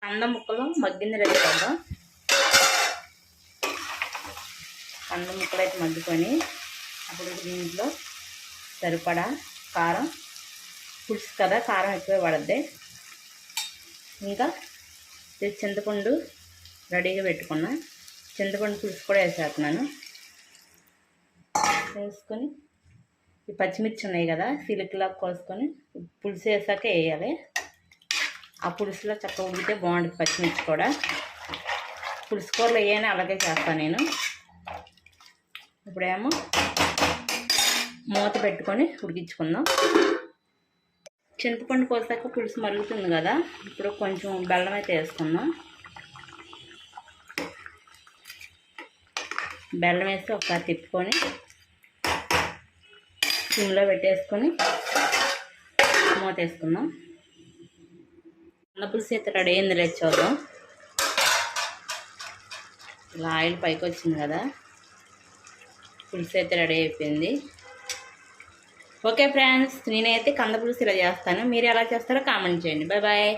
కంద ముక్కలు మగ్గింది రెడీ చేద్దాం. కంద ముక్కలు అయితే మగ్గుకొని అప్పుడు దీంట్లో సరిపడా కారం, పులుసు కదా కారం ఎక్కువే పడద్ది. ఇంకా చింతపండు రెడీగా పెట్టుకున్నా, చింతపండు పులుసు కూడా వేసేస్తున్నాను. వేసుకొని ఈ పచ్చిమిర్చి ఉన్నాయి కదా సిలికలా కోసుకొని పులుసు వేసాక వేయాలి. ఆ పులుసులో చక్కగా ఉడితే బాగుంటుంది. పచ్చిమిర్చి కూడా పులుసు కూరలు వేయని అలాగే చేస్తాను నేను. ఇప్పుడేమో మూత పెట్టుకొని ఉడికించుకుందాం. చింతపండు కోసాక పులుసు మరుగుతుంది కదా, ఇప్పుడు కొంచెం బెల్లం అయితే వేసుకుందాం. బెల్లం వేసి ఒకసారి తిప్పుకొని సిమ్లో పెట్టేసుకొని మూత వేసుకుందాం. పులుసు అయితే రెడీ అయింది. రేపు చూద్దాం. ఇలా ఆయిల్ పైకి వచ్చింది కదా, పులుసు అయితే రెడీ అయిపోయింది. ఓకే ఫ్రెండ్స్, నేనైతే కంద పులుసు ఇలా చేస్తాను. మీరు ఎలా చేస్తారో కామెంట్ చేయండి. Bye bye.